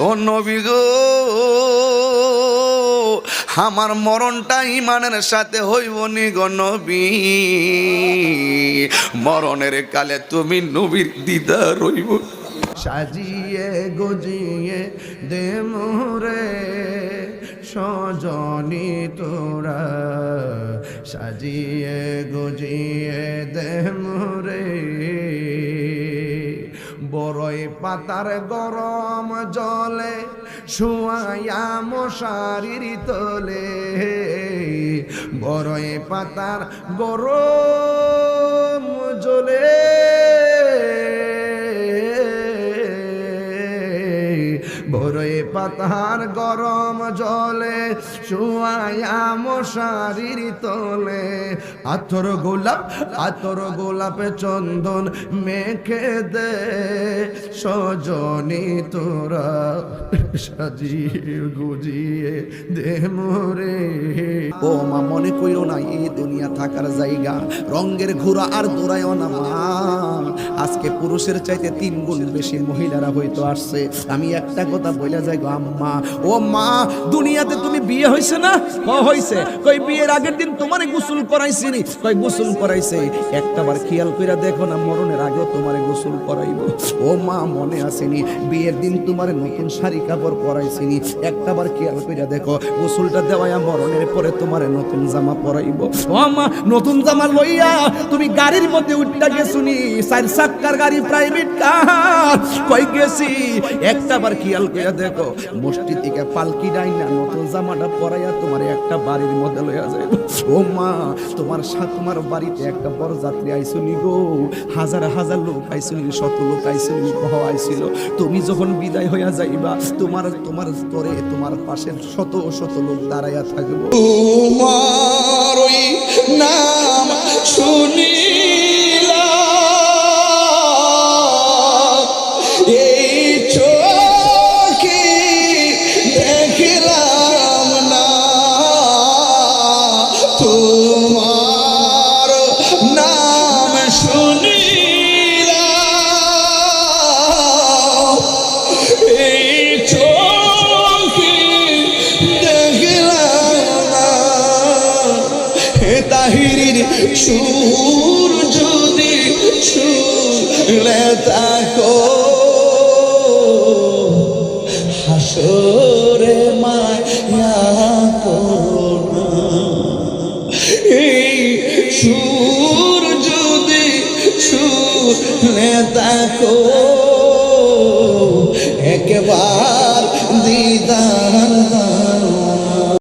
ও নবী গো, আমার মরণটা ইমানের সাথে হইব নি গো নবী, মরণের কালে তুমি নবীর দিদার হইব। সাজিয়ে গুজিয়ে দে মোরে সজনী তোরা, সাজিয়ে গুজিয়ে দে মোরে বড়ই পাতার গরম জলে শুয়াইয়া মশারির তলে, বড়ই পাতার গরম জলে বড়ই পাতার গরম জলে শুয়াইয়া মশারির তলে, আতর গোলাপ চন্দন মেখে দে সজনী তোরা, সাজিয়ে গুজিয়ে দে মোরে। ও মা, মনে কইরো না এই দুনিয়া থাকার জায়গা, রঙ্গের ঘোড়া আর দৌড়ায়ও না মা। আজকে পুরুষের চাইতে 3 গুণ বেশি মহিলারা হয়তো আসছে। আমি একটা কথা বলে যাই গো আম্মা, ও মা, দুনিয়াতে তুমি বিয়ে হইছে না? হইছে। কই বিয়ের আগের দিন তোমারে গোসল করাইছি নি? কই গোসল করাইছে। একটাবার খেয়াল কইরা দেখো না, মরণের আগেও তোমারে গোসল করাইবো। ও মা, মনে আসেনি বিয়ের দিন তোমারে নতুন শাড়ি কাপড় পরাইছি নি? একটাবার খেয়াল কইরা দেখো, গোসলটা দেওয়ায়া মরণের পরে তোমারে নতুন জামা পরাইবো। ও মা, নতুন জামা লইয়া তুমি গাড়ির মধ্যে উঠটা গেছুনি, 4 চাক্কার গাড়ি, প্রাইভেট কার, কই গেছি? একটাবার খেয়াল কইরা দেখো, মসজিদ থেকে পালকি ডাইনা নতুন জামাটা পরাইয়া তোমার একটা বাড়ির মধ্যে লইয়া যাইব। ও মা, তোমার বাড়িতে একটা বড় যাত্রী আইসুনি গো, হাজার হাজার লোক আইসুনি, শত লোক আইসুনি, আইছিল। তুমি যখন বিদায় হইয়া যাইবা, তোমার স্তরে তোমার পাশে শত শত লোক দাঁড়াইয়া থাকবো। তোমার ওই নাম শুনিলা এই চোখে দেখিলাম না, তোমার নাম শুনিলা এই চোখে দেখিলাম না। তাহিরির সুর যদি শুনলে থাকো, হাসরে মায়া করো। এই সুর যদি শুনলে থাকো,